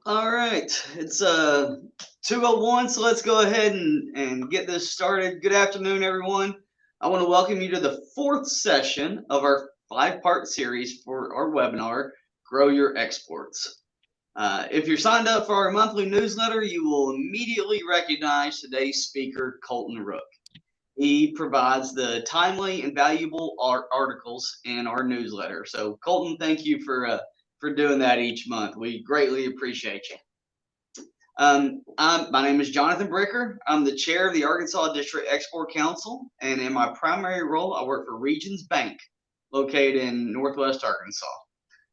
All right, it's 2:01, so let's go ahead and get this started. Good afternoon, everyone. I want to welcome you to the fourth session of our 5-part series for our webinar, Grow Your Exports. If you're signed up for our monthly newsletter, you will immediately recognize today's speaker, Colton Rook. He provides the timely and valuable articles in our newsletter. So, Colton, thank you for doing that each month. We greatly appreciate you. My name is Jonathan Bricker. I'm the chair of the Arkansas District Export Council, and in my primary role, I work for Regions Bank, located in Northwest Arkansas.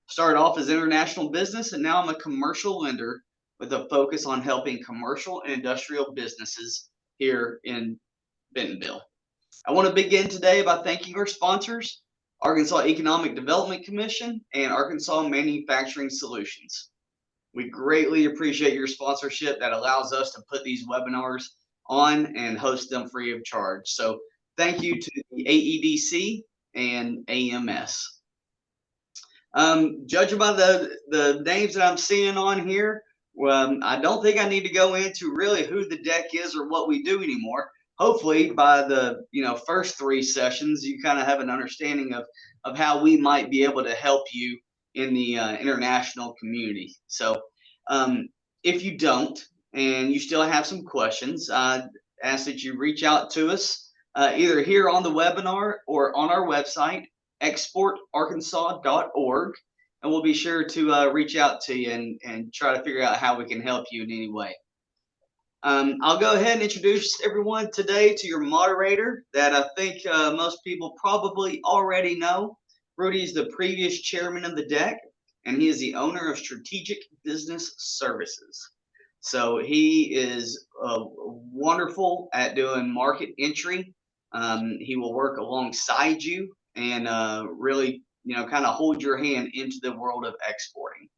Started off as international business, and now I'm a commercial lender with a focus on helping commercial and industrial businesses here in Bentonville. I want to begin today by thanking our sponsors, Arkansas Economic Development Commission and Arkansas Manufacturing Solutions. We greatly appreciate your sponsorship that allows us to put these webinars on and host them free of charge. So thank you to the AEDC and AMS. Judging by the names that I'm seeing on here, I don't think I need to go into really who the deck is or what we do anymore. Hopefully by the first 3 sessions, you kind of have an understanding of how we might be able to help you in the international community. So if you don't and you still have some questions, I ask that you reach out to us either here on the webinar or on our website, exportarkansas.org, and we'll be sure to reach out to you and try to figure out how we can help you in any way. I'll go ahead and introduce everyone today to your moderator that I think most people probably already know. Rudy is the previous chairman of the deck, and he is the owner of Strategic Business Services. So he is wonderful at doing market entry. He will work alongside you and really, kind of hold your hand into the world of exporting.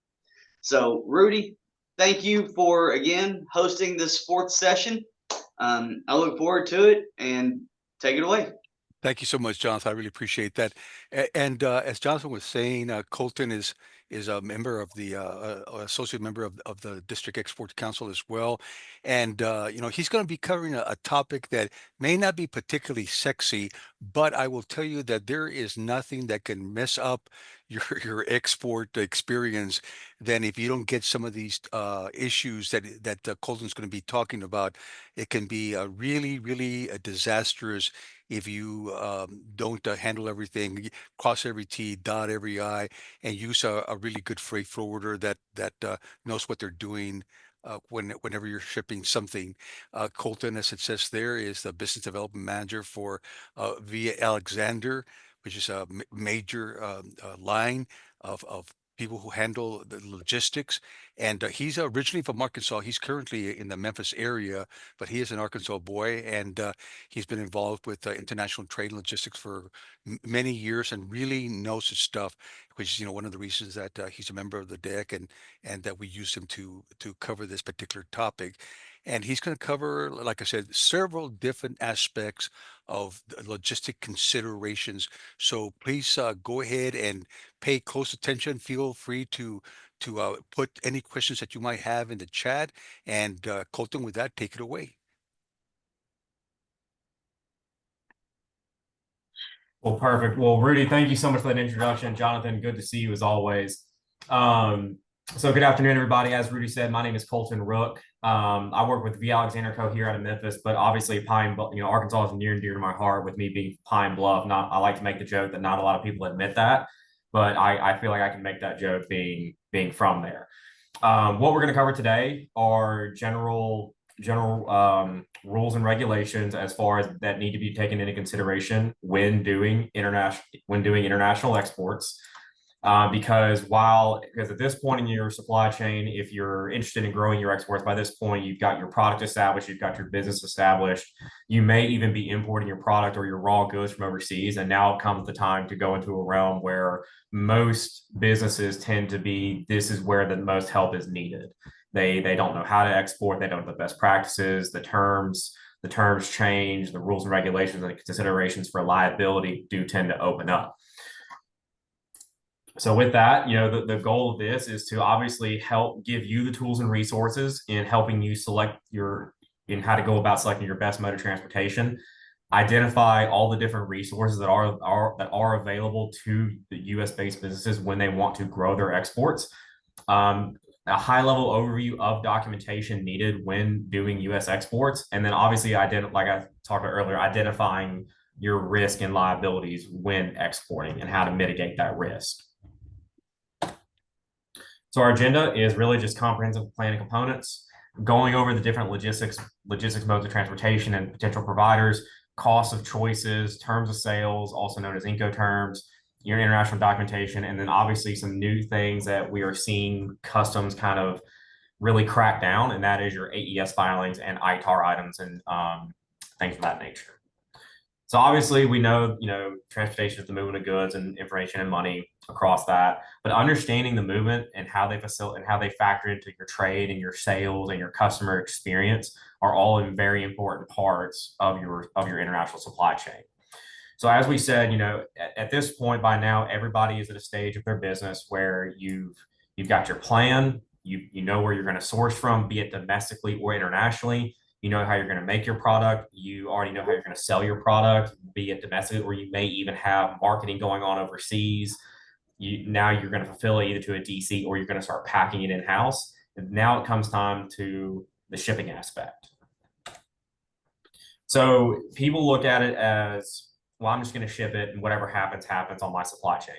So Rudy, thank you for, again, hosting this 4th session. I look forward to it, and take it away. Thank you so much, Jonathan. I really appreciate that. And as Jonathan was saying, Colton is a member of the associate member of the District Export Council as well. And he's going to be covering a topic that may not be particularly sexy, but I will tell you that there is nothing that can mess up your export experience than if you don't get some of these issues that Colton's going to be talking about. It can be really disastrous if you don't handle everything, cross every T, dot every I, and use a really good freight forwarder that knows what they're doing whenever you're shipping something. Colton, as it says there, is the business development manager for Via Alexander, which is a major line of people who handle the logistics. And he's originally from Arkansas. He's currently in the Memphis area, but he is an Arkansas boy, and he's been involved with international trade and logistics for many years and really knows his stuff, which is one of the reasons that he's a member of the deck and that we use him to cover this particular topic. And he's going to cover, like I said, several different aspects of the logistic considerations. So please go ahead and pay close attention. Feel free to put any questions that you might have in the chat. And Colton, with that, take it away. Well, perfect. Well, Rudy, thank you so much for that introduction. Jonathan, good to see you as always. So good afternoon, everybody. As Rudy said, my name is Colton Rook. I work with V. Alexander Co. here out of Memphis, but obviously Arkansas is near and dear to my heart with me being Pine Bluff. I like to make the joke that not a lot of people admit that, but I feel like I can make that joke being from there. What we're going to cover today are general rules and regulations as far as that need to be taken into consideration when doing international exports. Because at this point in your supply chain, if you're interested in growing your exports, by this point, you've got your product established, you've got your business established, you may even be importing your product or your raw goods from overseas. And now comes the time to go into a realm where most businesses tend to be, this is where the most help is needed. They don't know how to export, they don't know the best practices, the terms change, the rules and regulations and considerations for liability do tend to open up. So with that, the goal of this is to obviously help give you the tools and resources in helping you in how to go about selecting your best mode of transportation, identify all the different resources that are available to the U.S. based businesses when they want to grow their exports. A high level overview of documentation needed when doing U.S. exports, and then obviously like I talked about earlier, identifying your risk and liabilities when exporting and how to mitigate that risk. So our agenda is really just comprehensive planning components, going over the different logistics modes of transportation and potential providers, costs of choices, terms of sales, also known as INCOTERMS, your international documentation, and then obviously some new things that we are seeing customs kind of really crack down, and that is your AES filings and ITAR items and things of that nature. So obviously we know, transportation is the movement of goods and information and money across that, but understanding the movement and how they factor into your trade and your sales and your customer experience are all in very important parts of your international supply chain. So as we said, at this point by now, everybody is at a stage of their business where you've got your plan, you know where you're going to source from, be it domestically or internationally. You know how you're going to make your product. You already know how you're going to sell your product, be it domestically, or you may even have marketing going on overseas. Now you're going to fulfill it either to a DC or you're going to start packing it in-house. And now it comes time to the shipping aspect. So people look at it as, well, I'm just going to ship it and whatever happens, happens on my supply chain.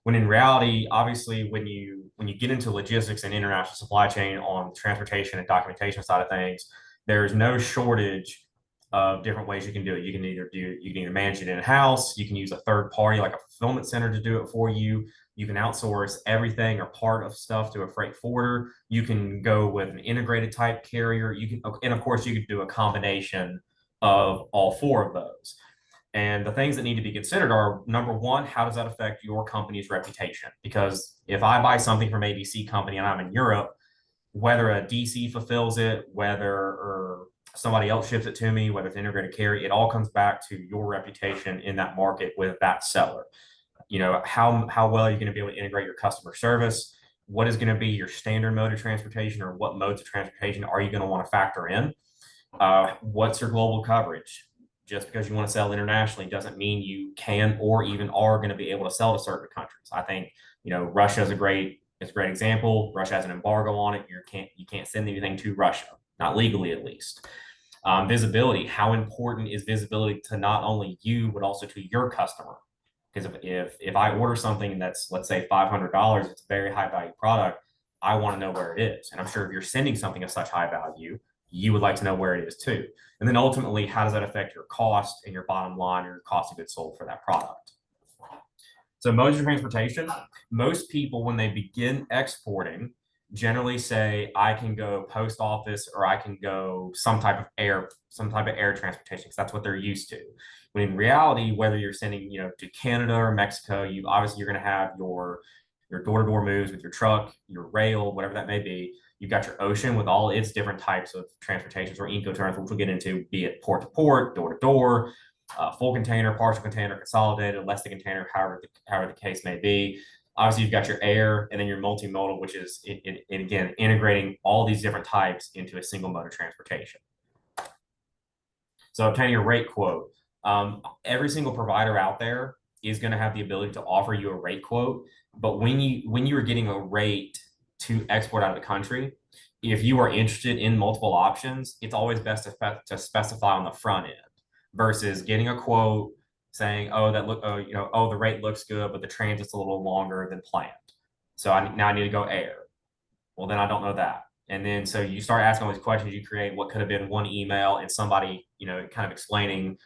When in reality, obviously, when you get into logistics and international supply chain on the transportation and documentation side of things, there's no shortage of different ways you can do it. You can either manage it in-house, you can use a third party like a fulfillment center to do it for you. You can outsource everything or part of stuff to a freight forwarder. You can go with an integrated type carrier. And of course, you can do a combination of all four of those. And the things that need to be considered are, number one, how does that affect your company's reputation? Because if I buy something from ABC company and I'm in Europe, whether a DC fulfills it, or somebody else ships it to me, whether it's integrated carry, it all comes back to your reputation in that market with that seller. How well are you going to be able to integrate your customer service? What is going to be your standard mode of transportation, or what modes of transportation are you going to want to factor in? What's your global coverage? Just because you want to sell internationally doesn't mean you can or even are going to be able to sell to certain countries. I think, Russia is a great example. Russia has an embargo on it. You can't send anything to Russia, not legally at least. Visibility. How important is visibility to not only you, but also to your customer? Because if I order something that's, let's say, $500, it's a very high value product, I want to know where it is. And I'm sure if you're sending something of such high value, you would like to know where it is too. And then ultimately, how does that affect your cost and your bottom line, or your cost of goods sold for that product? So modes of transportation, most people, when they begin exporting, generally say, I can go post office, or I can go some type of air transportation, because that's what they're used to. When in reality, whether you're sending, to Canada or Mexico, you're going to have your door-to-door moves with your truck, your rail, whatever that may be. You've got your ocean with all its different types of transportations, or Incoterms, which we'll get into, be it port to port, door to door, full container, partial container, consolidated, less than container, however the case may be. Obviously, you've got your air, and then your multimodal, which is, again, integrating all these different types into a single mode of transportation. So obtaining a rate quote. Every single provider out there is going to have the ability to offer you a rate quote, but when you are getting a rate to export out of the country, if you are interested in multiple options, it's always best to specify on the front end versus getting a quote saying, the rate looks good, but the transit's a little longer than planned. So now I need to go air. Well, then I don't know that. And then so you start asking all these questions. You create what could have been one email and somebody, kind of explaining,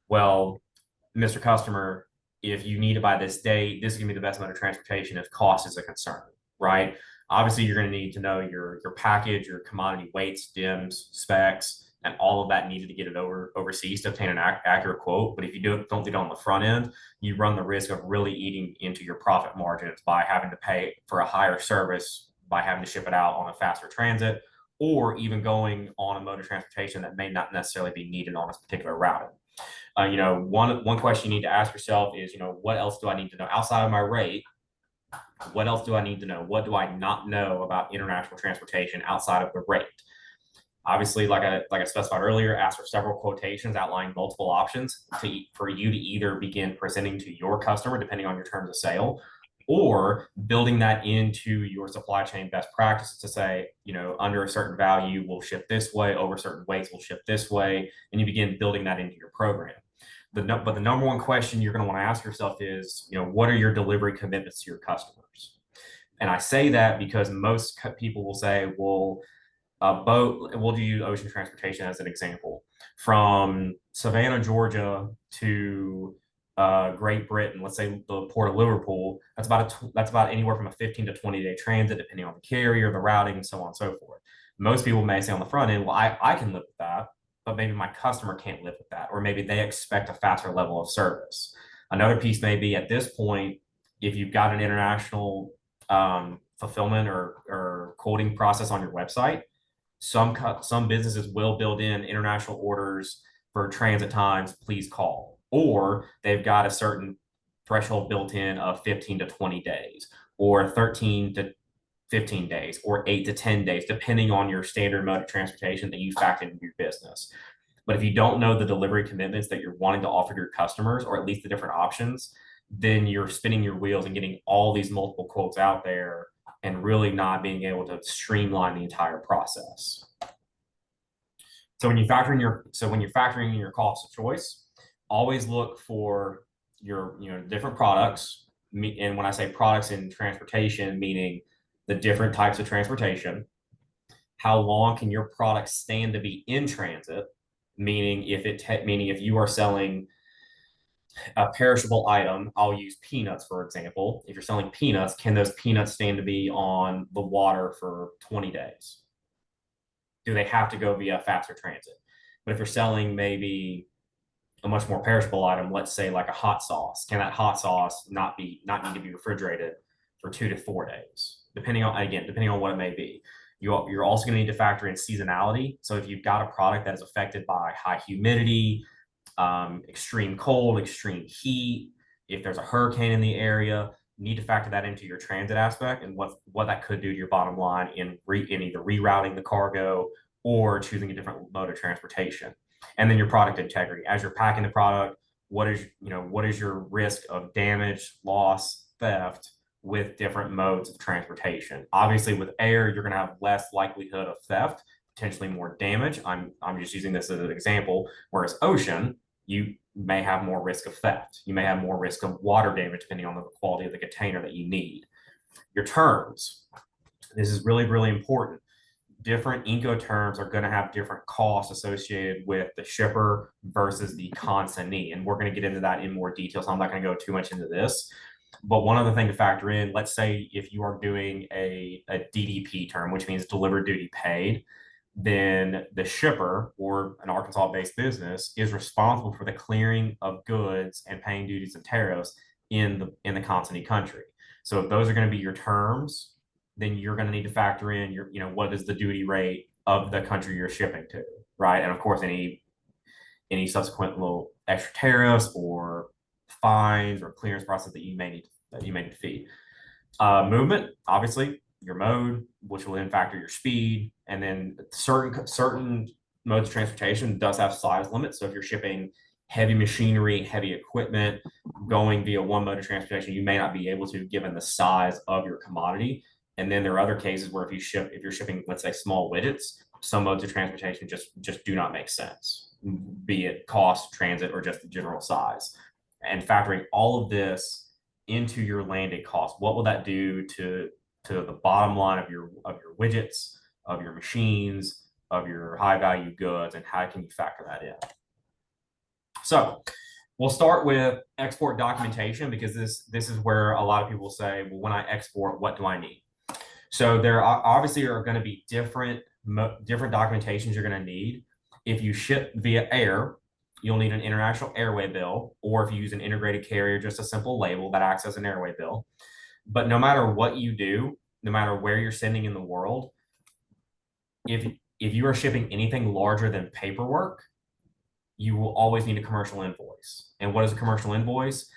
well, Mr. Customer, if you need it by this date, this is going to be the best mode of transportation if cost is a concern, right? Obviously, you're going to need to know your package, your commodity weights, DIMs, specs, and all of that needed to get it overseas to obtain an accurate quote. But if you don't do it on the front end, you run the risk of really eating into your profit margins by having to pay for a higher service, by having to ship it out on a faster transit, or even going on a mode of transportation that may not necessarily be needed on a particular route. One question you need to ask yourself is, what else do I need to know outside of my rate? What else do I need to know? What do I not know about international transportation outside of the rate? Obviously, like I specified earlier, ask for several quotations outlining multiple options for you to either begin presenting to your customer, depending on your terms of sale, or building that into your supply chain best practices to say, under a certain value, we'll ship this way, over certain weights, we'll ship this way, and you begin building that into your program. But the number one question you're going to want to ask yourself is, what are your delivery commitments to your customers? And I say that because most people will say, well, a boat, we'll use ocean transportation as an example. From Savannah, Georgia to Great Britain, let's say the port of Liverpool, that's about anywhere from a 15 to 20-day transit, depending on the carrier, the routing, and so on and so forth. Most people may say on the front end, well, I can live with that, but maybe my customer can't live with that, or maybe they expect a faster level of service. Another piece may be at this point, if you've got an international fulfillment or quoting process on your website, some businesses will build in international orders for transit times, please call, or they've got a certain threshold built in of 15 to 20 days, or 13 to 15 days, or 8 to 10 days, depending on your standard mode of transportation that you factor into your business. But if you don't know the delivery commitments that you're wanting to offer to your customers, or at least the different options, then you're spinning your wheels and getting all these multiple quotes out there and really not being able to streamline the entire process. So when you're factoring in your cost of choice, always look for your different products. And when I say products in transportation, meaning the different types of transportation, how long can your product stand to be in transit? Meaning if you are selling a perishable item, I'll use peanuts, for example. If you're selling peanuts, can those peanuts stand to be on the water for 20 days? Do they have to go via faster transit? But if you're selling maybe a much more perishable item, let's say like a hot sauce, can that hot sauce not need to be refrigerated for 2 to 4 days? Depending on what it may be. You're also going to need to factor in seasonality. So if you've got a product that is affected by high humidity, extreme cold, extreme heat, if there's a hurricane in the area, you need to factor that into your transit aspect and what that could do to your bottom line in either rerouting the cargo or choosing a different mode of transportation. And then your product integrity. As you're packing the product, what is your risk of damage, loss, theft with different modes of transportation? Obviously, with air, you're going to have less likelihood of theft, potentially more damage. I'm just using this as an example. Whereas ocean, you may have more risk of theft. You may have more risk of water damage depending on the quality of the container that you need. Your terms. This is really, really important. Different Incoterms are going to have different costs associated with the shipper versus the consignee. And we're going to get into that in more detail, so I'm not going to go too much into this. But one other thing to factor in, let's say if you are doing a DDP term, which means delivered duty paid, then the shipper or an Arkansas-based business is responsible for the clearing of goods and paying duties and tariffs in the consignee country. So if those are going to be your terms, then you're going to need to factor in what is the duty rate of the country you're shipping to, right? And of course, any subsequent little extra tariffs or fines or clearance process that you may need to feed. Movement, obviously, your mode, which will then factor your speed, and then certain modes of transportation does have size limits. So if you're shipping heavy machinery, heavy equipment, going via one mode of transportation, you may not be able to, given the size of your commodity. And then there are other cases where if you're shipping, let's say, small widgets, some modes of transportation just do not make sense, be it cost, transit, or just the general size. And factoring all of this into your landed cost, what will that do to the bottom line of your widgets, of your machines, of your high value goods, and how can you factor that in? So we'll start with export documentation, because this is where a lot of people say, well, when I export, what do I need? So there obviously are going to be different documentations you're going to need. If you ship via air, you'll need an international airway bill, or if you use an integrated carrier, just a simple label that acts as an airway bill. But no matter what you do, no matter where you're sending in the world, if you are shipping anything larger than paperwork, you will always need a commercial invoice. And what is a commercial invoice?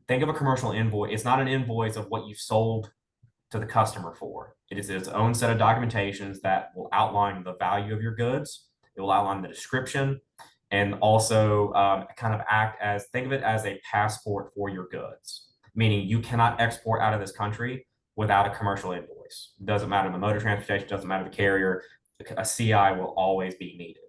think of a commercial invoice. It's not an invoice of what you sold to the customer for. It is its own set of documentations that will outline the value of your goods. It will outline the description, and also kind of act as, think of it as a passport for your goods, meaning you cannot export out of this country without a commercial invoice. It doesn't matter the mode of transportation, doesn't matter the carrier, a CI will always be needed.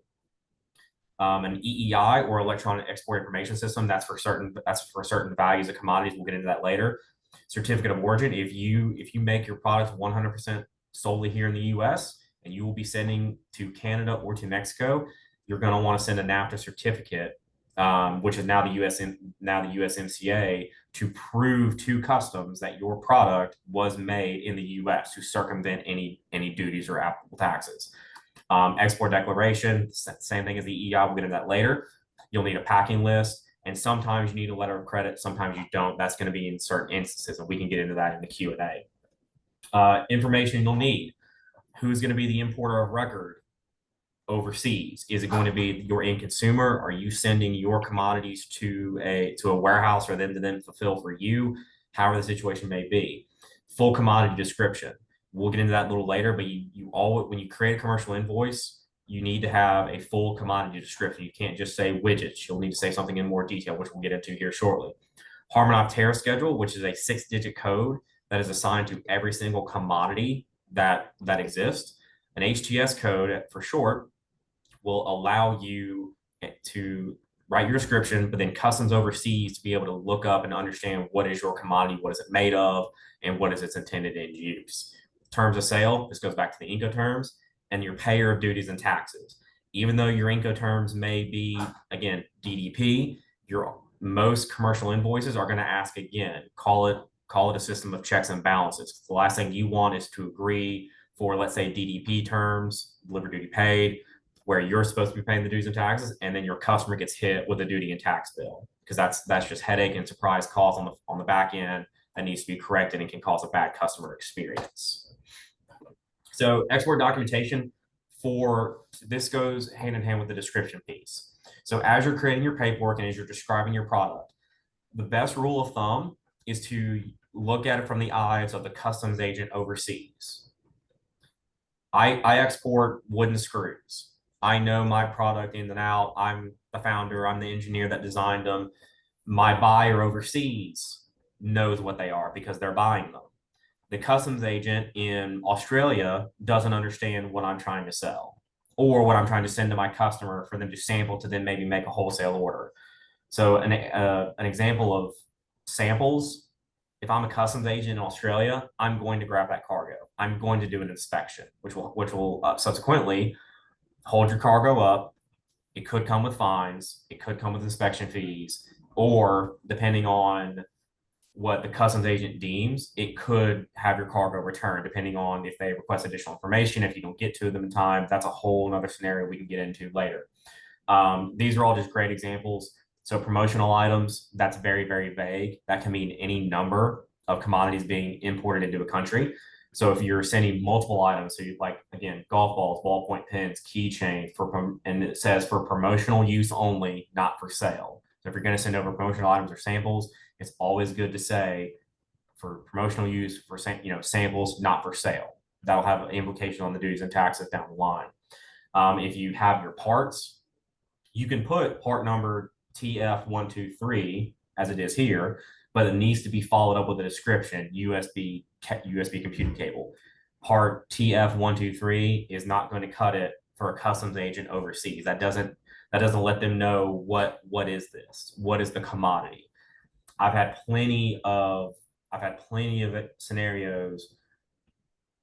An EEI, or electronic export information system, that's for certain values of commodities. We'll get into that later. Certificate of origin, if you make your products 100% solely here in the US and you will be sending to Canada or to Mexico, you're going to want to send a NAFTA certificate, which is now the USMCA, to prove to customs that your product was made in the US, to circumvent any duties or applicable taxes. Export declaration, same thing as the EEI. We'll get into that later. You'll need a packing list, and sometimes you need a letter of credit, sometimes you don't. That's going to be in certain instances, and we can get into that in the Q&A. Information you'll need: who's going to be the importer of record overseas? Is it going to be your end consumer? Are you sending your commodities to a warehouse for them to then fulfill for you? However the situation may be. Full commodity description. We'll get into that a little later, but when you create a commercial invoice, you need to have a full commodity description. You can't just say widgets. You'll need to say something in more detail, which we'll get into here shortly. Harmonized tariff schedule, which is a 6-digit code that is assigned to every single commodity that exists. An HTS code, for short, will allow you to write your description, but then customs overseas to be able to look up and understand what is your commodity, what is it made of, and what is its intended end use. Terms of sale, this goes back to the INCOTERMS, and your payer of duties and taxes. Even though your INCOTERMS may be, again, DDP, your most commercial invoices are going to ask again, call it a system of checks and balances. The last thing you want is to agree for, let's say, DDP terms, delivered duty paid, where you're supposed to be paying the duties and taxes, and then your customer gets hit with a duty and tax bill, because that's just headache and surprise costs on the back end that needs to be corrected and can cause a bad customer experience. So export documentation this goes hand in hand with the description piece. So as you're creating your paperwork and as you're describing your product, the best rule of thumb is to look at it from the eyes of the customs agent overseas. I export wooden screws. I know my product in and out. I'm the founder. I'm the engineer that designed them. My buyer overseas knows what they are because they're buying them. The customs agent in Australia doesn't understand what I'm trying to sell or what I'm trying to send to my customer for them to sample to then maybe make a wholesale order. So an example of samples: if I'm a customs agent in Australia, I'm going to grab that cargo. I'm going to do an inspection, which will subsequently hold your cargo up. It could come with fines. It could come with inspection fees, or depending on what the customs agent deems, it could have your cargo returned, depending on if they request additional information. If you don't get to them in time, that's a whole other scenario we can get into later. These are all just great examples. So promotional items, that's very, very vague. That can mean any number of commodities being imported into a country. So if you're sending multiple items, so you like, again, golf balls, ballpoint pens, keychains, and it says for promotional use only, not for sale. So if you're going to send over promotional items or samples, it's always good to say for promotional use, for samples, not for sale. That'll have an implication on the duties and taxes down the line. If you have your parts, you can put part number TF123 as it is here, but it needs to be followed up with a description: USB computer cable. Part TF123 is not going to cut it for a customs agent overseas. That doesn't let them know what is this, what is the commodity. I've had plenty of scenarios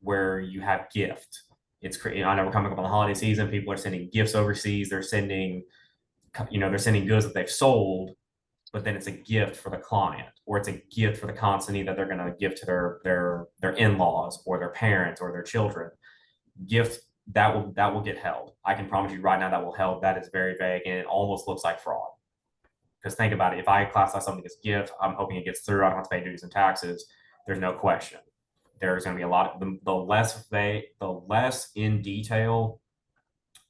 where you have gift. It's crazy. I know we're coming up on the holiday season. People are sending gifts overseas. They're sending goods that they've sold, but then it's a gift for the client, or it's a gift for the consignee that they're going to give to their in-laws or their parents or their children. Gift that will get held. I can promise you right now that will held. That is very vague, and it almost looks like fraud. Because think about it, if I classify something as gift, I'm hoping it gets through. I don't have to pay duties and taxes. There's no question. There's going to be a lot of the less in detail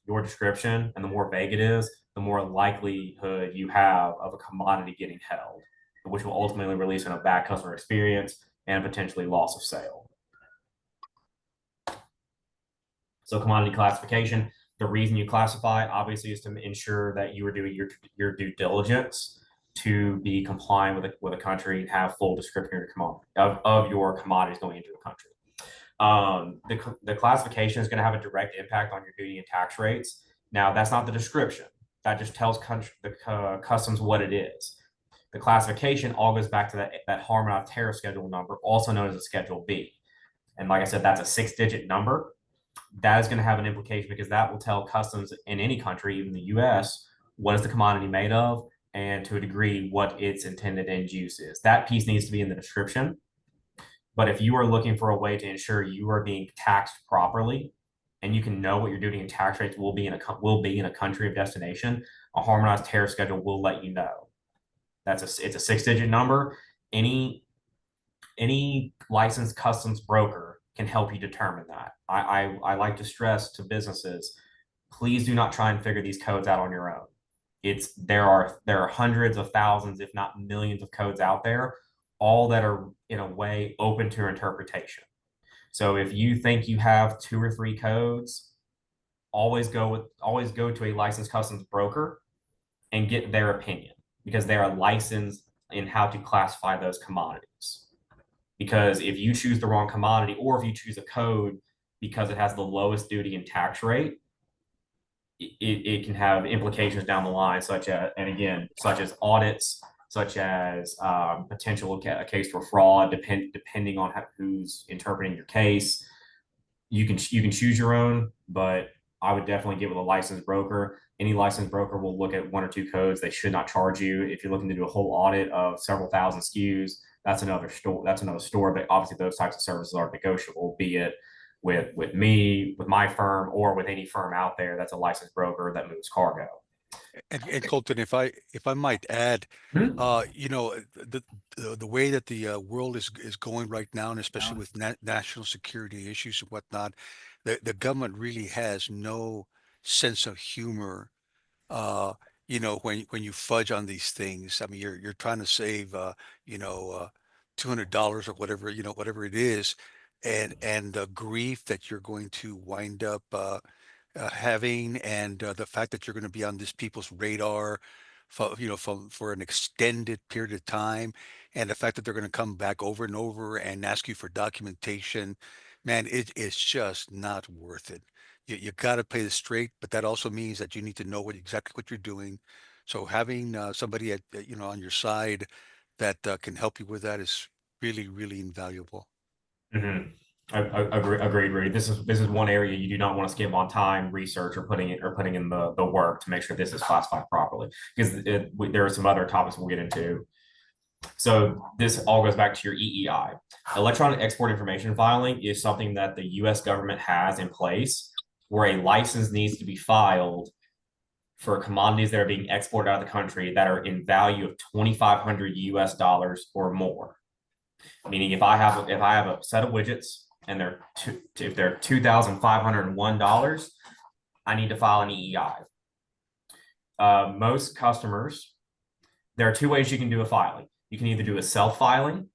your description and the more vague it is, the more likelihood you have of a commodity getting held which will ultimately release in a bad customer experience and potentially loss of sale. So commodity classification, the reason you classify obviously is to ensure that you are doing your due diligence to be compliant with a country and have full description of your commodities going into the country. The classification is going to have a direct impact on your duty and tax rates. Now, that's not the description. That just tells the customs what it is. The classification all goes back to that harmonized tariff schedule number, also known as a Schedule B. And like I said, that's a 6-digit number. That is going to have an implication because that will tell customs in any country, even the US, what is the commodity made of, and to a degree, what its intended end use is. That piece needs to be in the description. But if you are looking for a way to ensure you are being taxed properly, and you can know what your duty and tax rates will be in a country of destination, a harmonized tariff schedule will let you know. It's a 6-digit number. Any licensed customs broker can help you determine that. I like to stress to businesses, please do not try and figure these codes out on your own. There are hundreds of thousands, if not millions of codes out there, all that are in a way open to interpretation. So if you think you have 2 or 3 codes, always go to a licensed customs broker and get their opinion, because they are licensed in how to classify those commodities. Because if you choose the wrong commodity, or if you choose a code because it has the lowest duty and tax rate, it can have implications down the line, such as audits, such as potential case for fraud, depending on who's interpreting your case. You can choose your own, but I would definitely get with a licensed broker. Any licensed broker will look at 1 or 2 codes. They should not charge you. If you're looking to do a whole audit of several thousand SKUs, that's another store. But obviously those types of services are negotiable, be it with me, with my firm, or with any firm out there that's a licensed broker that moves cargo. And Colton, if I might add, you know, the way that the world is going right now, and especially with national security issues and whatnot, the government really has no sense of humor. You know, when you fudge on these things. I mean, you're trying to save you know, $200 or whatever, you know, whatever it is, and the grief that you're going to wind up having, and the fact that you're going to be on these people's radar for, you know, for an extended period of time, and the fact that they're going to come back over and over and ask you for documentation, man, it's just not worth it. You got to play this straight, but that also means that you need to know exactly what you're doing. So having somebody you know, on your side that can help you with that is really, really invaluable. Mm-hmm. Agreed, Rudy. This is one area you do not want to skip on time research or putting in the work to make sure this is classified properly, because there are some other topics we'll get into. So this all goes back to your EEI. Electronic export information filing is something that the U.S. government has in place, where a license needs to be filed for commodities that are being exported out of the country that are in value of $2,500 US or more. Meaning, if I have a set of widgets and if they're $2,501, I need to file an EEI. Most customers, there are 2 ways you can do a filing. You can either do a self-filing,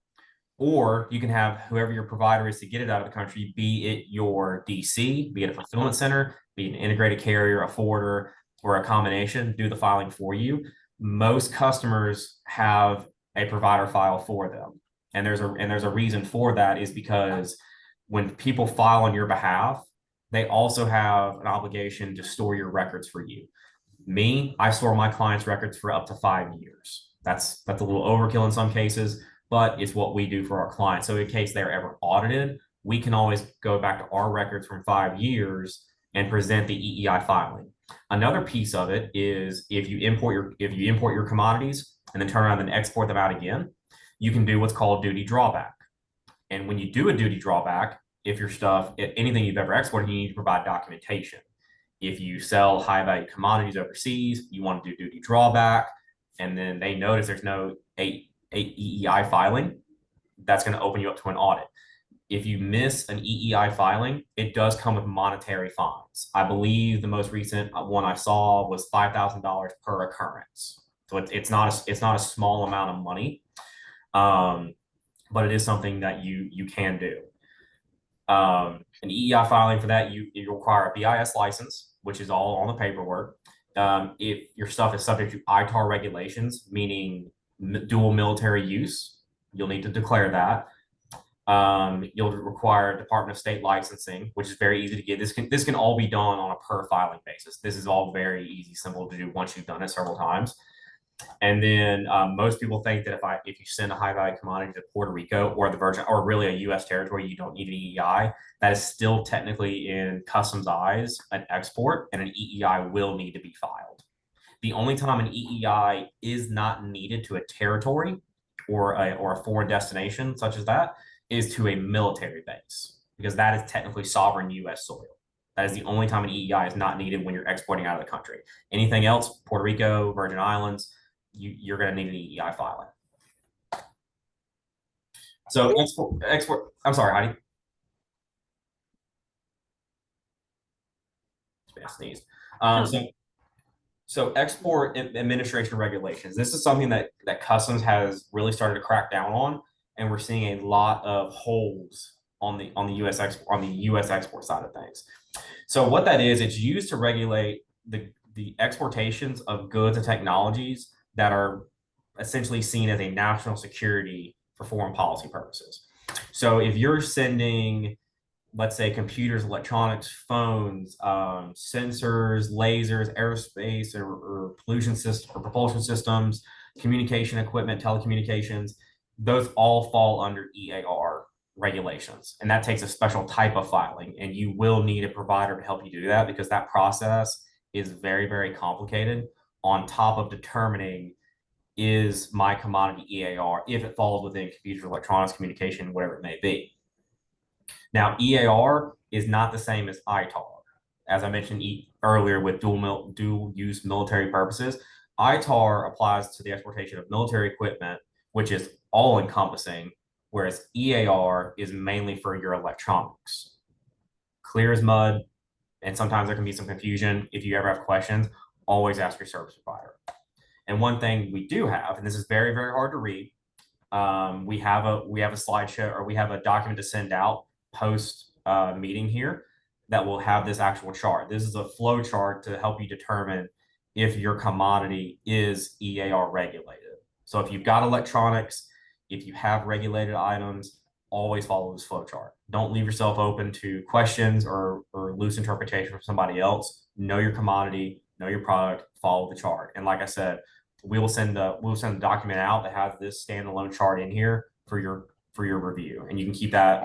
or you can have whoever your provider is to get it out of the country, be it your DC, be it a fulfillment center, be it an integrated carrier, a forwarder, or a combination, do the filing for you. Most customers have a provider file for them. And there's a reason for that, is because when people file on your behalf, they also have an obligation to store your records for you. I store my clients' records for up to 5 years. That's a little overkill in some cases, but it's what we do for our clients. So in case they're ever audited, we can always go back to our records from 5 years and present the EEI filing. Another piece of it is if you import your commodities and then turn around and export them out again, you can do what's called duty drawback. And when you do a duty drawback, if your stuff, anything you've ever exported, you need to provide documentation. If you sell high value commodities overseas, you want to do duty drawback, and then they notice there's no EEI filing, that's going to open you up to an audit. If you miss an EEI filing, it does come with monetary fines. I believe the most recent one I saw was $5,000 per occurrence. So it's not a small amount of money, but it is something that you can do. An EEI filing for that, you require a BIS license, which is all on the paperwork. If your stuff is subject to ITAR regulations, meaning dual military use, you'll need to declare that. You'll require Department of State licensing, which is very easy to get. This can all be done on a per filing basis. This is all very easy, simple to do once you've done it several times. And then most people think that if you send a high value commodity to Puerto Rico or the Virgin or really a U.S. territory, you don't need an EEI. That is still technically in customs eyes an export, and an EEI will need to be filed. The only time an EEI is not needed to a territory or a foreign destination such as that is to a military base, because that is technically sovereign U.S. soil. That is the only time an EEI is not needed when you're exporting out of the country. Anything else, Puerto Rico, Virgin Islands, you're going to need an EEI filing. So export. I'm sorry, Heidi. I sneezed. So export administration regulations. This is something that Customs has really started to crack down on, and we're seeing a lot of holes on the U.S. export side of things. So what that is, it's used to regulate the exportations of goods and technologies that are essentially seen as a national security for foreign policy purposes. So if you're sending, let's say, computers, electronics, phones, sensors, lasers, aerospace, or pollution system or propulsion systems, communication equipment, telecommunications, those all fall under EAR regulations. And that takes a special type of filing. And you will need a provider to help you do that, because that process is very, very complicated, on top of determining, is my commodity EAR, if it falls within computer, electronics, communication, whatever it may be. Now, EAR is not the same as ITAR. As I mentioned earlier with dual use military purposes, ITAR applies to the exportation of military equipment, which is all encompassing, whereas EAR is mainly for your electronics. Clear as mud, and sometimes there can be some confusion. If you ever have questions, always ask your service provider. And one thing we do have, and this is very, very hard to read, we have a slideshow, or we have a document to send out post meeting here that will have this actual chart. This is a flow chart to help you determine if your commodity is EAR regulated. So if you've got electronics, if you have regulated items, always follow this flow chart. Don't leave yourself open to questions or loose interpretation from somebody else. Know your commodity, know your product, follow the chart. And like I said, we'll send the document out that has this standalone chart in here for your review, and you can keep that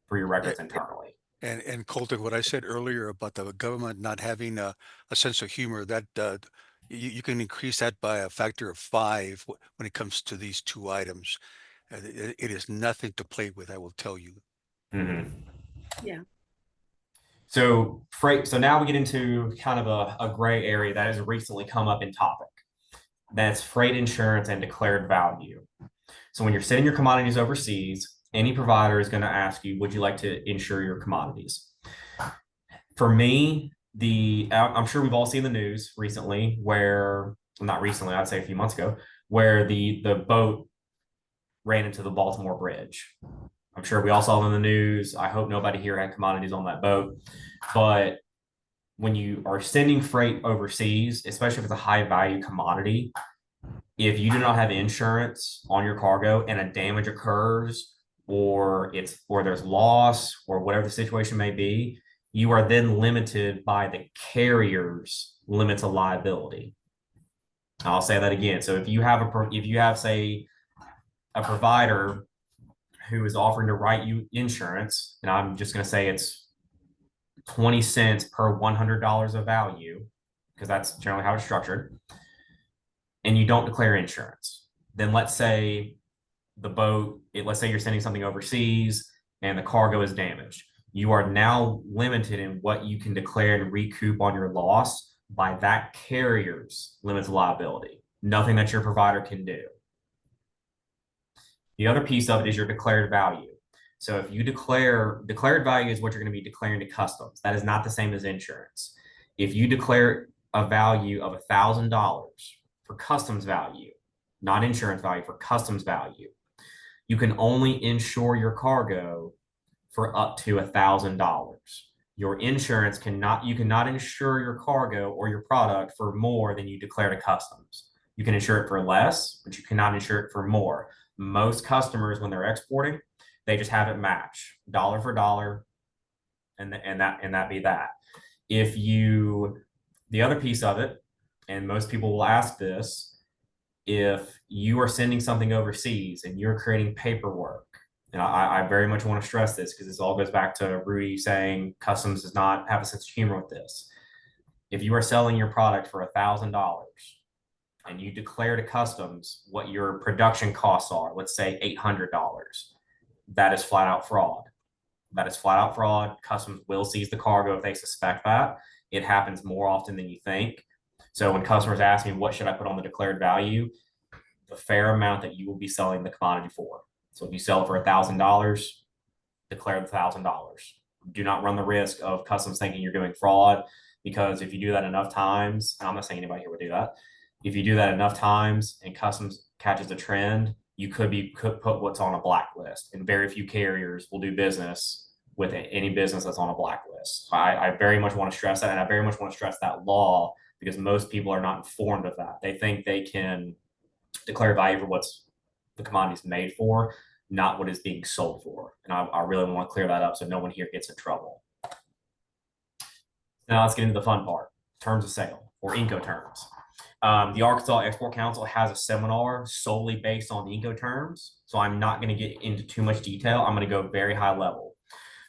for your records internally. And Colton, what I said earlier about the government not having a sense of humor, that you can increase that by a factor of 5 when it comes to these two items. It is nothing to play with, I will tell you. Mm-hmm. Yeah. So now we get into kind of a gray area that has recently come up in topic. That's freight insurance and declared value. So when you're sending your commodities overseas, any provider is going to ask you, would you like to insure your commodities? For me, I'm sure we've all seen the news recently where, not recently, I'd say a few months ago, where the boat ran into the Baltimore Bridge. I'm sure we all saw it in the news. I hope nobody here had commodities on that boat. But when you are sending freight overseas, especially if it's a high value commodity, if you do not have insurance on your cargo and a damage occurs, or there's loss, or whatever the situation may be, you are then limited by the carrier's limits of liability. I'll say that again. So if you have say a provider who is offering to write you insurance, and I'm just going to say it's 20 cents per $100 of value, because that's generally how it's structured, and you don't declare insurance, then let's say let's say you're sending something overseas and the cargo is damaged. You are now limited in what you can declare and recoup on your loss by that carrier's limits of liability. Nothing that your provider can do. The other piece of it is your declared value. So if you declared value is what you're going to be declaring to customs. That is not the same as insurance. If you declare a value of $1,000 for customs value, not insurance value, for customs value, you can only insure your cargo for up to $1,000. Your insurance you cannot insure your cargo or your product for more than you declare to customs. You can insure it for less, but you cannot insure it for more. Most customers, when they're exporting, they just have it match dollar for dollar, and that be that. The other piece of it, and most people will ask this, if you are sending something overseas and you're creating paperwork, and I very much want to stress this because this all goes back to Rudy saying customs does not have a sense of humor with this. If you are selling your product for $1,000 and you declare to customs what your production costs are, let's say $800, that is flat out fraud. That is flat out fraud. Customs will seize the cargo if they suspect that. It happens more often than you think. So when customers ask me, what should I put on the declared value? The fair amount that you will be selling the commodity for. So if you sell it for $1,000, declare the $1,000. Do not run the risk of customs thinking you're doing fraud, because if you do that enough times, and I'm not saying anybody here would do that, if you do that enough times and customs catches a trend, you could put what's on a blacklist, and very few carriers will do business with any business that's on a blacklist. So I very much want to stress that, and I very much want to stress that law, because most people are not informed of that. They think they can declare value for what's the commodity is made for, not what is being sold for. And I really want to clear that up so no one here gets in trouble. Now let's get into the fun part, terms of sale, or INCOTERMS. The Arkansas Export Council has a seminar solely based on INCOTERMS, so I'm not going to get into too much detail. I'm going to go very high level.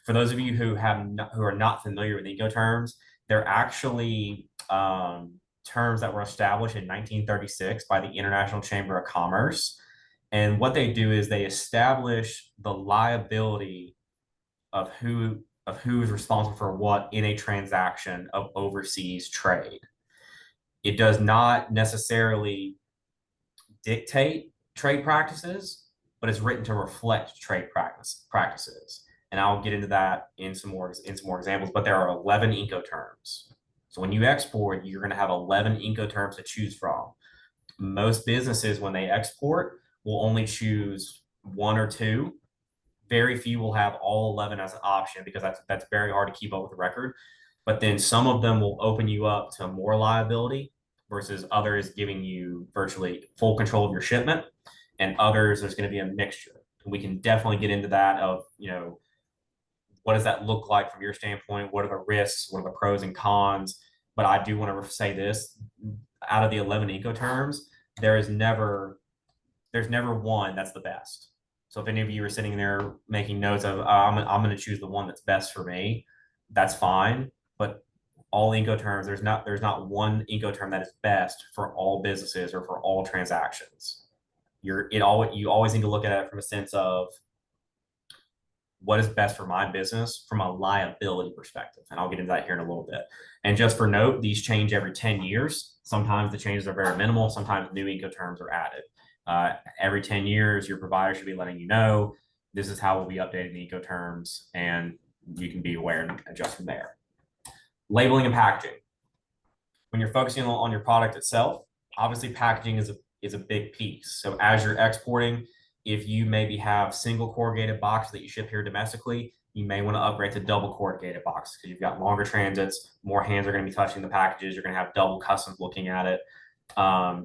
For those of you who are not familiar with INCOTERMS, they're actually terms that were established in 1936 by the International Chamber of Commerce. And what they do is they establish the liability of who is responsible for what in a transaction of overseas trade. It does not necessarily dictate trade practices, but it's written to reflect trade practices. And I'll get into that in some more examples, but there are 11 INCOTERMS. So when you export, you're going to have 11 INCOTERMS to choose from. Most businesses, when they export, will only choose one or two. Very few will have all 11 as an option, because that's very hard to keep up with the record. But then some of them will open you up to more liability, versus others giving you virtually full control of your shipment, and others there's going to be a mixture. And we can definitely get into that of, what does that look like from your standpoint? What are the risks? What are the pros and cons? But I do want to say this, out of the 11 INCOTERMS, there's never one that's the best. So if any of you are sitting there making notes of, I'm going to choose the one that's best for me, that's fine. But all INCOTERMS, there's not one INCOTERM that is best for all businesses or for all transactions. You always need to look at it from a sense of what is best for my business from a liability perspective. And I'll get into that here in a little bit. And just for note, these change every 10 years. Sometimes the changes are very minimal. Sometimes new INCOTERMS are added. Every 10 years, your provider should be letting you know, this is how we'll be updating the INCOTERMS, and you can be aware and adjust from there. Labeling and packaging. When you're focusing on your product itself, obviously packaging is a big piece. So as you're exporting, if you maybe have single corrugated boxes that you ship here domestically, you may want to upgrade to double corrugated boxes, because you've got longer transits, more hands are going to be touching the packages, you're going to have double customs looking at it.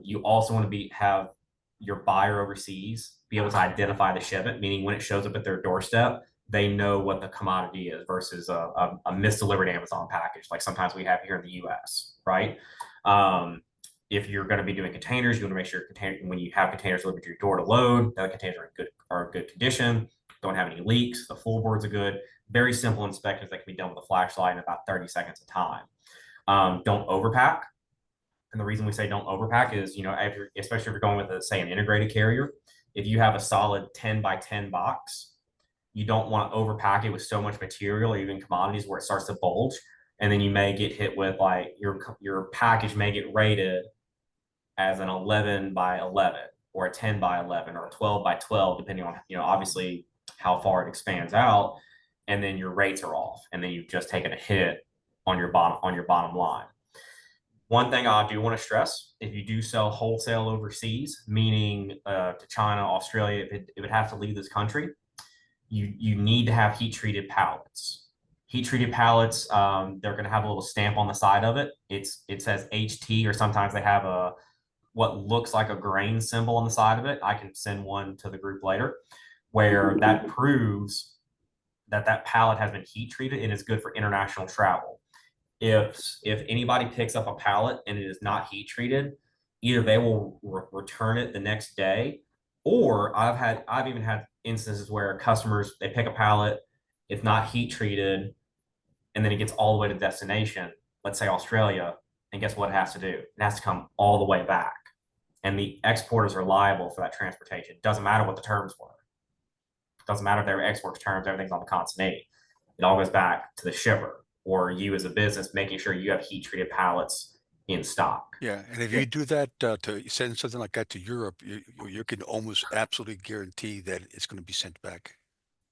You also want to have your buyer overseas be able to identify the shipment, meaning when it shows up at their doorstep, they know what the commodity is, versus a misdelivered Amazon package, like sometimes we have here in the US, right? If you're going to be doing containers, you want to make sure when you have containers delivered to your door to load, that the containers are in good condition, don't have any leaks, the full boards are good. Very simple inspections that can be done with a flashlight in about 30 seconds of time. Don't overpack. And the reason we say don't overpack is, especially if you're going with, say, an integrated carrier, if you have a solid 10 by 10 box, you don't want to overpack it with so much material or even commodities where it starts to bulge. And then you may get hit with, like, your package may get rated as an 11 by 11 or a 10 by 11 or a 12 by 12, depending on, obviously how far it expands out. And then your rates are off, and then you've just taken a hit on your bottom line. One thing I do want to stress, if you do sell wholesale overseas, meaning to China, Australia, if it would have to leave this country, you need to have heat treated pallets. Heat treated pallets, they're going to have a little stamp on the side of it. It says HT, or sometimes they have what looks like a grain symbol on the side of it. I can send one to the group later, where that proves that pallet has been heat treated and is good for international travel. If anybody picks up a pallet and it is not heat treated, either they will return it the next day, or I've even had instances where customers, they pick a pallet, it's not heat treated, and then it gets all the way to destination, let's say Australia, and guess what it has to do? It has to come all the way back. And the exporters are liable for that transportation. It doesn't matter what the terms were. It doesn't matter if they were export terms, everything's on the consignee. It all goes back to the shipper, or you as a business making sure you have heat treated pallets in stock. Yeah, and if you do that to send something like that to Europe, you can almost absolutely guarantee that it's going to be sent back.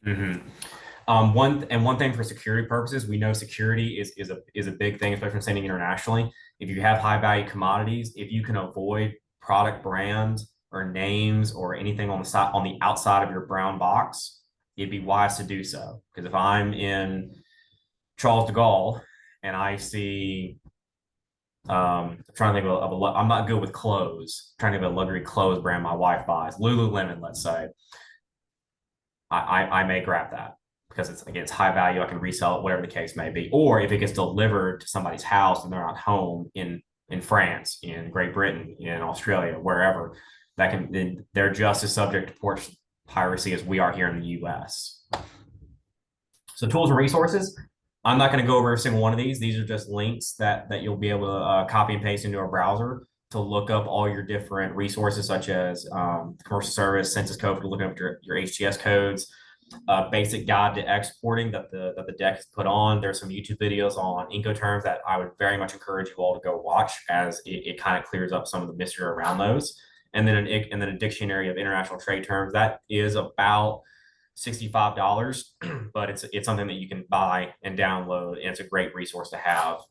Mm-hmm. One thing for security purposes, we know security is a big thing, especially when sending internationally. If you have high value commodities, if you can avoid product brands or names or anything on the outside of your brown box, it'd be wise to do so. Because if I'm in Charles de Gaulle and I see, I'm trying to think I'm not good with clothes. I'm trying to think of a luxury clothes brand my wife buys, Lululemon, let's say. I may grab that because it's high value. I can resell it, whatever the case may be. Or if it gets delivered to somebody's house and they're not home in France, in Great Britain, in Australia, wherever, they're just as subject to port piracy as we are here in the US. So tools and resources. I'm not going to go over every single one of these. These are just links that you'll be able to copy and paste into a browser to look up all your different resources, such as commercial service, census code for looking up your HTS codes, basic guide to exporting that the deck has put on. There's some YouTube videos on INCOTERMS that I would very much encourage you all to go watch, as it kind of clears up some of the mystery around those. And then a dictionary of international trade terms that is about $65, but it's something that you can buy and download, and it's a great resource to have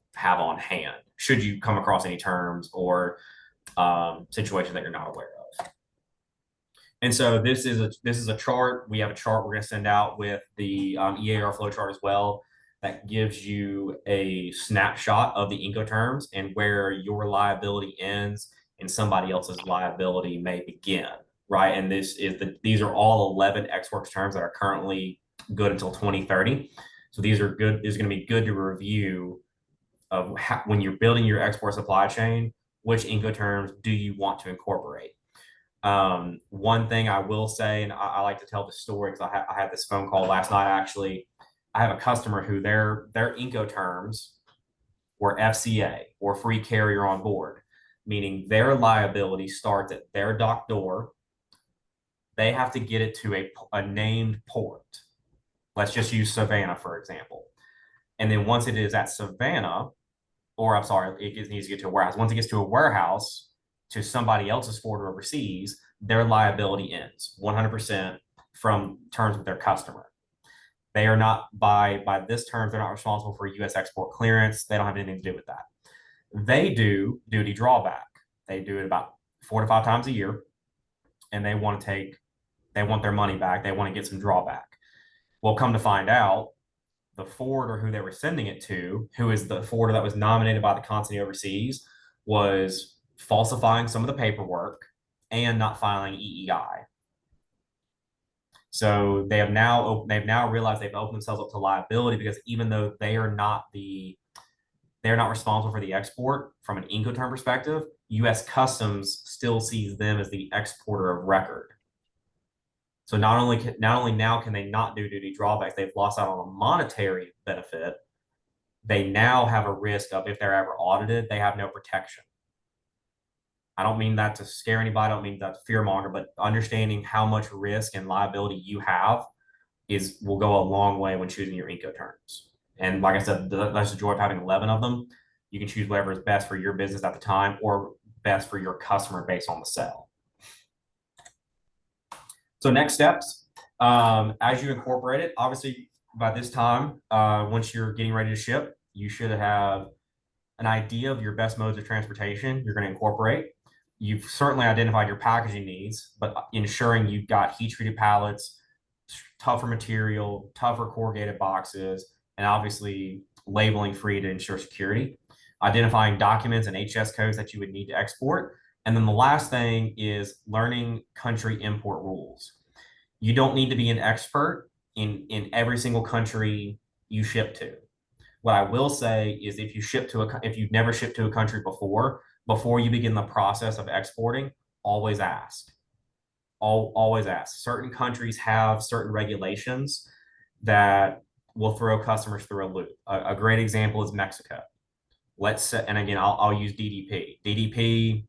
on hand should you come across any terms or situations that you're not aware of. And so this is a chart. We have a chart we're going to send out with the ITAR flow chart as well, that gives you a snapshot of the INCOTERMS and where your liability ends and somebody else's liability may begin. Right, and these are all 11 ex-works terms that are currently good until 2030. So these are good. These are going to be good to review of when you're building your export supply chain, which INCOTERMS do you want to incorporate. One thing I will say, and I like to tell the story because I had this phone call last night. Actually, I have a customer who their INCOTERMS were FCA, or free carrier on board, meaning their liability starts at their dock door. They have to get it to a named port. Let's just use Savannah, for example. And then once it is at Savannah, or I'm sorry, it needs to get to a warehouse. Once it gets to a warehouse to somebody else's forwarder overseas, their liability ends 100% from terms with their customer. They are not, by this terms, they're not responsible for U.S. export clearance. They don't have anything to do with that. They do duty drawback. They do it about 4 to 5 times a year, and they want their money back. They want to get some drawback. Well, come to find out, the forwarder who they were sending it to, who is the forwarder that was nominated by the consulate overseas, was falsifying some of the paperwork and not filing EEI. So they've now realized they've opened themselves up to liability, because even though they're not responsible for the export from an Incoterm perspective, U.S. Customs still sees them as the exporter of record. So not only now can they not do duty drawbacks, they've lost out on a monetary benefit. They now have a risk of, if they're ever audited, they have no protection. I don't mean that to scare anybody. I don't mean that to fearmonger, but understanding how much risk and liability you have will go a long way when choosing your Incoterms. And like I said, that's the joy of having 11 of them. You can choose whatever is best for your business at the time, or best for your customer based on the sale. So next steps, as you incorporate it, obviously by this time, once you're getting ready to ship, you should have an idea of your best modes of transportation you're going to incorporate. You've certainly identified your packaging needs, but ensuring you've got heat treated pallets, tougher material, tougher corrugated boxes, and obviously labeling free to ensure security. Identifying documents and HS codes that you would need to export. And then the last thing is learning country import rules. You don't need to be an expert in every single country you ship to. What I will say is if you've never shipped to a country before you begin the process of exporting, always ask. Always ask. Certain countries have certain regulations that will throw customers through a loop. A great example is Mexico. Let's say, and again, I'll use DDP. DDP,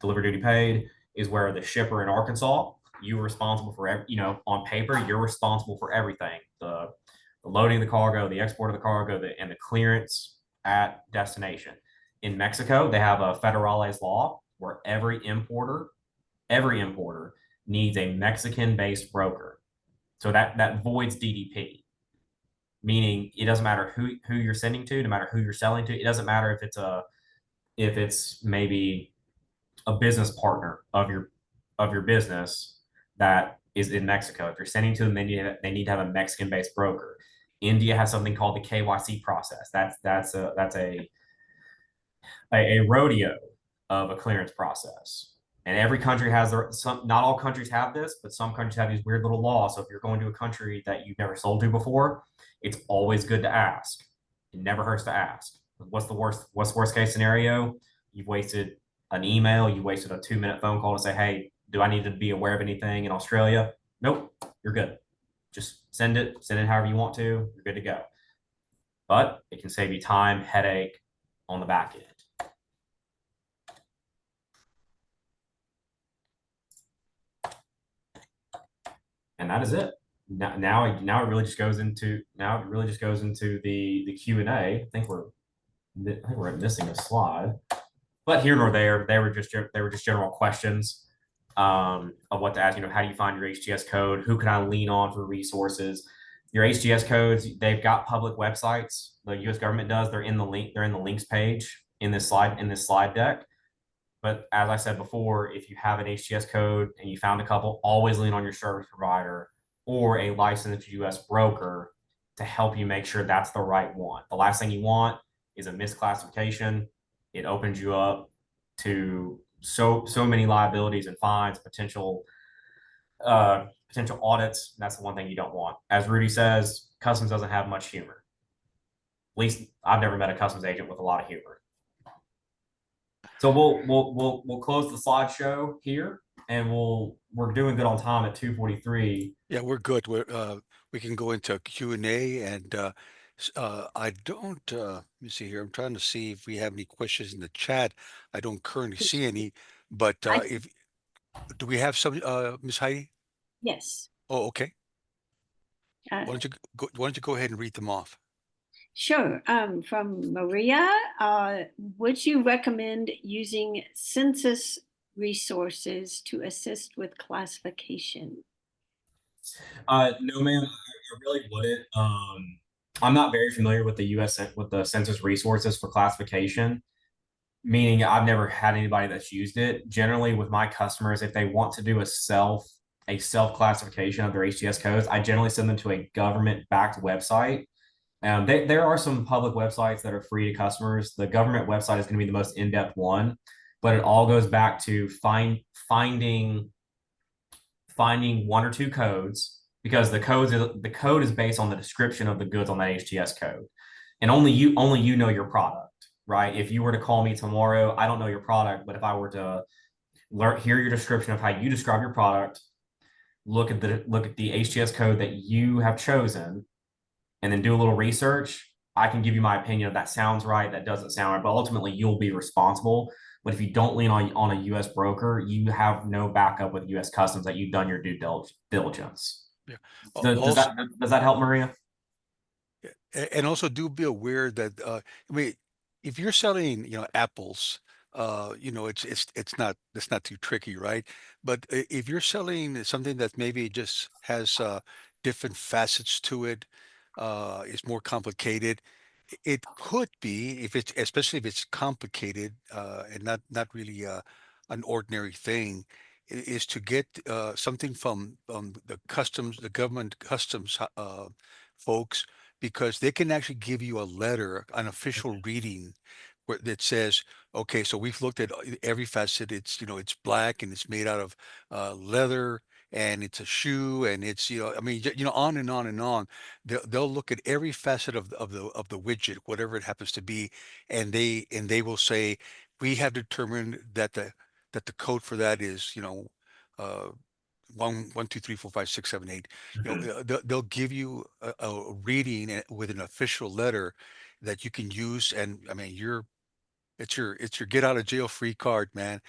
delivery duty paid, is where the shipper in Arkansas, you're responsible for on paper, you're responsible for everything. The loading of the cargo, the export of the cargo, and the clearance at destination. In Mexico, they have a federales law where every importer needs a Mexican-based broker. So that voids DDP, meaning it doesn't matter who you're sending to, no matter who you're selling to. It doesn't matter if it's maybe a business partner of your business that is in Mexico. If you're sending to them, they need to have a Mexican-based broker. India has something called the KYC process. That's a rodeo of a clearance process. And every country has not all countries have this, but some countries have these weird little laws. So if you're going to a country that you've never sold to before, it's always good to ask. It never hurts to ask. What's the worst case scenario? You've wasted an email, you wasted a 2-minute phone call to say, hey, do I need to be aware of anything in Australia? Nope, you're good. Just send it however you want to, you're good to go. But it can save you time, headache on the back end. And that is it. Now it really just goes into the Q&A. I think we're missing a slide, but here nor there, they were just general questions of what to ask. How do you find your HTS code? Who can I lean on for resources? Your HTS codes, they've got public websites. The U.S. government does. They're in the links page in this slide deck. But as I said before, if you have an HTS code and you found a couple, always lean on your service provider or a licensed U.S. broker to help you make sure that's the right one. The last thing you want is a misclassification. It opens you up to so many liabilities and fines, potential audits. That's the one thing you don't want. As Rudy says, Customs doesn't have much humor. At least I've never met a Customs agent with a lot of humor. So we'll close the slideshow here, and we're doing good on time at 2:43. Yeah, we're good. We can go into Q&A, and I don't let me see here. I'm trying to see if we have any questions in the chat. I don't currently see any, but if do we have some, Ms. Heidi? Yes. Oh, okay. Why don't you go ahead and read them off? Sure. From Maria, would you recommend using census resources to assist with classification? No, ma'am, I really wouldn't. I'm not very familiar with the census resources for classification, meaning I've never had anybody that's used it. Generally, with my customers, if they want to do a self classification of their HTS codes, I generally send them to a government-backed website. There are some public websites that are free to customers. The government website is going to be the most in-depth one, but it all goes back to finding one or two codes, because the code is based on the description of the goods on that HTS code, and only you know your product, right? If you were to call me tomorrow, I don't know your product, but if I were to hear your description of how you describe your product, look at the HTS code that you have chosen, and then do a little research, I can give you my opinion of that sounds right, that doesn't sound right, but ultimately you'll be responsible. But if you don't lean on a U.S. broker, you have no backup with U.S. Customs that you've done your due diligence. Yeah. Does that help, Maria? And also do be aware that I mean, if you're selling, apples, it's not too tricky, right? But if you're selling something that maybe just has different facets to it, is more complicated, It could be if it's, especially if it's complicated and not really an ordinary thing, is to get something from the customs, the government customs folks, because they can actually give you a letter, an official reading, where that says, okay, so we've looked at every facet. It's, it's black and it's made out of leather, and it's a shoe, and it's, I mean, on and on and on. They'll look at every facet of the widget, whatever it happens to be, and they will say, we have determined that the code for that is, uh, 1, 1, 2, 3, 4, 5, 6, 7, 8. Mhm. They'll give you a reading with an official letter that you can use, and I mean, it's your get out of jail free card, man,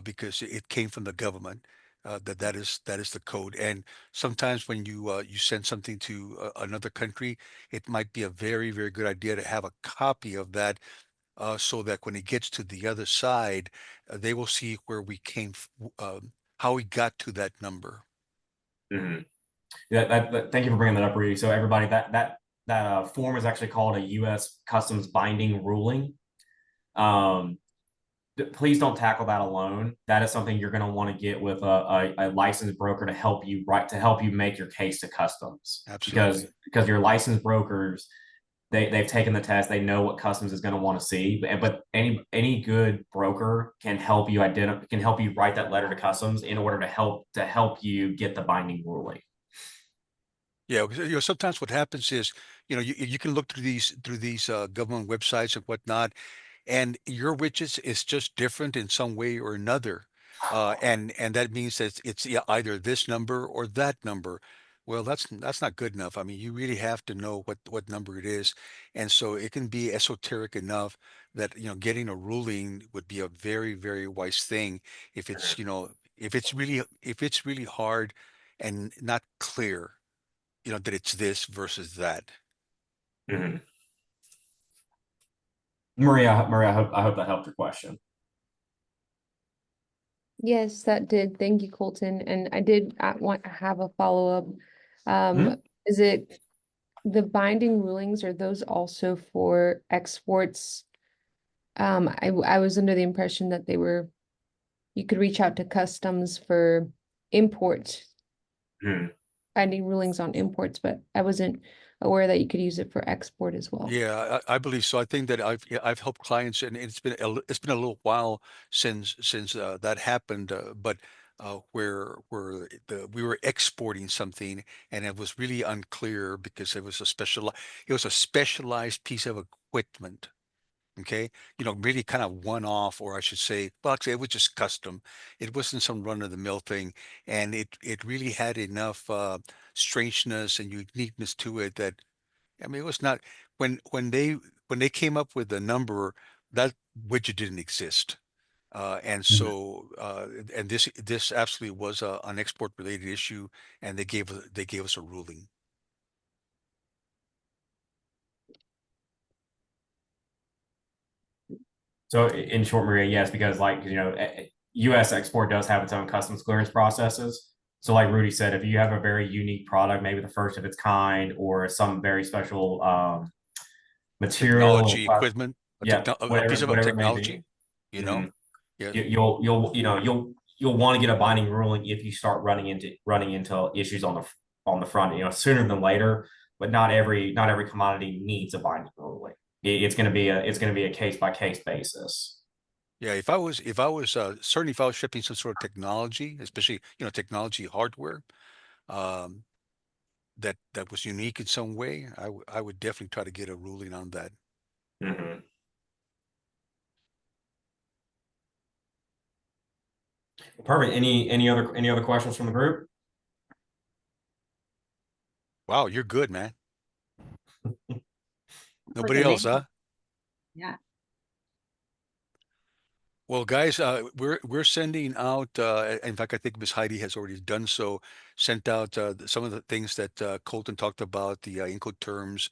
because it came from the government. That is the code. And sometimes when you send something to another country, it might be a very, very good idea to have a copy of that, so that when it gets to the other side, they will see where we came, how we got to that number. Mhm. Yeah, thank you for bringing that up, Rudy. So everybody, that form is actually called a U.S. Customs binding ruling. Um, please don't tackle that alone. That is something you're going to want to get with a licensed broker to help you make your case to customs, Absolutely. because your licensed brokers, they've taken the test, they know what customs is going to want to see, but any good broker can help you write that letter to customs in order to help you get the binding ruling. Yeah, because, sometimes what happens is, you can look through these government websites and whatnot, and your widgets is just different in some way or another, and that means that it's, yeah, either this number or that number. Well, that's not good enough. I mean, you really have to know what number it is, and so it can be esoteric enough that, getting a ruling would be a very, very wise thing if it's, if it's really hard and not clear, that it's this versus that. Mhm. Maria, I hope that helped your question. Yes, that did. Thank you, Colton. And I did want to have a follow-up. Mhm. Is it the binding rulings, are those also for exports? I was under the impression that you could reach out to customs for import, Mhm. binding rulings on imports, but I wasn't aware that you could use it for export as well. Yeah, I believe so. I think that I've helped clients, and it's been a little while since that happened, but where we were exporting something, and it was really unclear because it was a specialized piece of equipment. Okay, really kind of one off, or I should say, well, actually, it was just custom. It wasn't some run of the mill thing, and it really had enough strangeness and uniqueness to it that, I mean, it was not, when they came up with the number, that widget didn't exist. And Mhm. so, and this absolutely was an export related issue, and they gave us a ruling. So in short, Maria, yes, because U.S. export does have its own customs clearance processes. So like Rudy said, if you have a very unique product, maybe the first of its kind, or some very special material, Technology, equipment, yeah, a piece of whatever it may be, technology, you know, mhm, yeah, you'll want to get a binding ruling if you start running into issues on the front, sooner than later. But not every commodity needs a binding ruling. It's going to be a case by case basis. yeah. If I was certainly, if I was shipping some sort of technology, especially, technology hardware, um, that was unique in some way, I would definitely try to get a ruling on that. Mhm. Perfect. Any other questions from the group? Wow, you're good, man. Was Nobody else, amazing. huh? Yeah. Well, guys, we're sending out. In fact, I think Miss Heidi has already done so. Sent out some of the things that Colton talked about, the Incoterms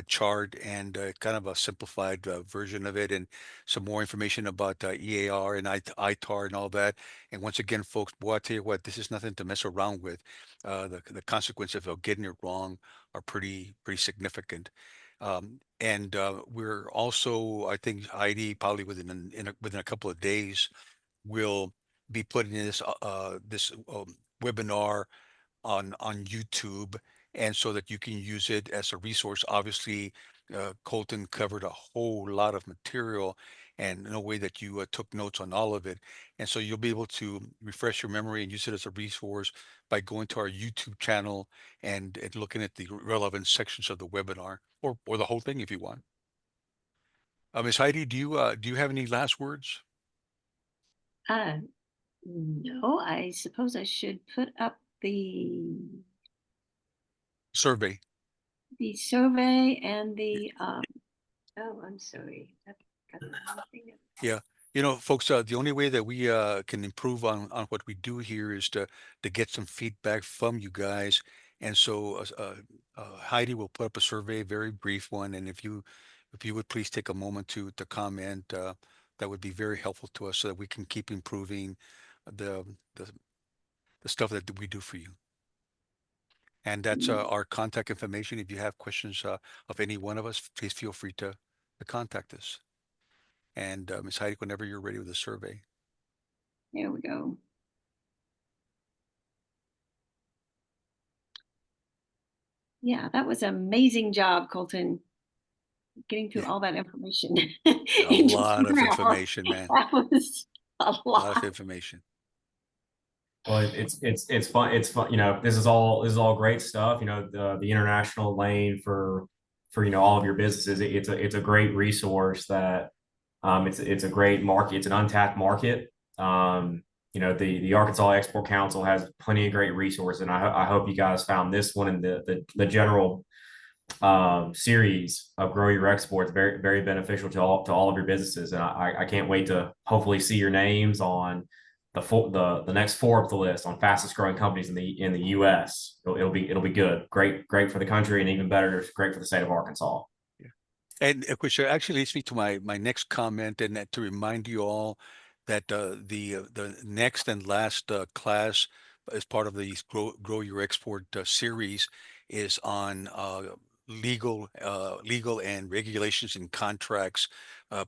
chart, and kind of a simplified version of it, and some more information about EAR and ITAR and all that. And once again, folks, boy, I tell you what, this is nothing to mess around with. The consequences of getting it wrong are pretty significant. And we're also, I think Heidi probably within a couple of days will be putting this webinar on YouTube, and so that you can use it as a resource. Obviously, Colton covered a whole lot of material, and no way that you took notes on all of it. And so you'll be able to refresh your memory and use it as a resource by going to our YouTube channel and looking at the relevant sections of the webinar, or the whole thing if you want. Ms. Heidi, do you have any last words? No, I suppose I should put up the Survey. survey and the oh, I'm sorry. I've got the wrong thing up. Yeah. Folks, the only way that we can improve on what we do here is to get some feedback from you guys. And so Heidi will put up a survey, very brief one. And if you would please take a moment to comment, that would be very helpful to us so that we can keep improving the the stuff that we do for you. And that's our contact information. If you have questions of any one of us, please feel free to contact us. And Ms. Heidi, whenever you're ready with the survey. There we go. Yeah, that was an amazing job, Colton. Getting through all that information. A lot of information, man. That was a A lot of lot. information. Well, it's fun. It's fun. This is all great stuff. The international lane for all of your businesses. It's a great resource that it's a great market. It's an untapped market. The Arkansas Export Council has plenty of great resources, and I hope you guys found this one and the general series of Grow Your Exports very, very beneficial to all of your businesses. And I can't wait to hopefully see your names on the next Forbes list on fastest growing companies in the U.S. It'll be good, great for the country, and even better, great for the state of Arkansas. Yeah. And which actually leads me to my next comment, and to remind you all that the next and last class as part of the Grow Your Export series is on legal and regulations and contracts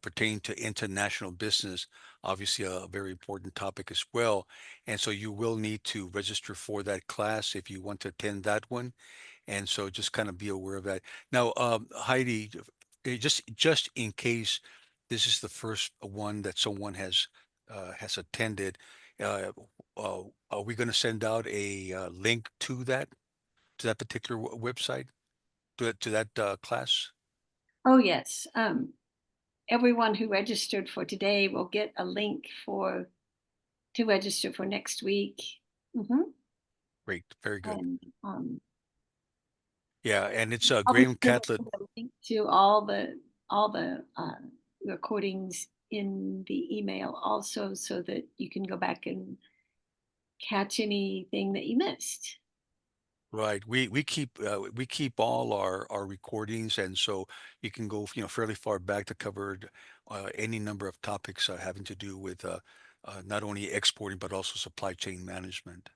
pertaining to international business. Obviously, a very important topic as well. And so you will need to register for that class if you want to attend that one. And so just kind of be aware of that. Now, Heidi, just in case this is the first one that someone has attended, are we going to send out a link to that particular website, to that class? Oh, yes. Everyone who registered for today will get a link to register for next week. Great, very good. And yeah, and it's I'll Graham be Catlett. sending a link to all the recordings in the email also, so that you can go back and catch anything that you missed. Right. We keep all our recordings, and so you can go fairly far back to cover any number of topics having to do with not only exporting but also supply chain management.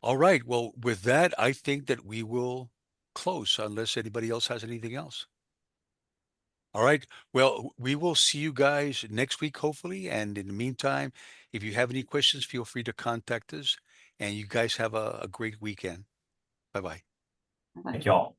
All right. Well, with that, I think that we will close unless anybody else has anything else. All right. Well, we will see you guys next week, hopefully. And in the meantime, if you have any questions, feel free to contact us. And you guys have a great weekend. Bye-bye. Thank y'all.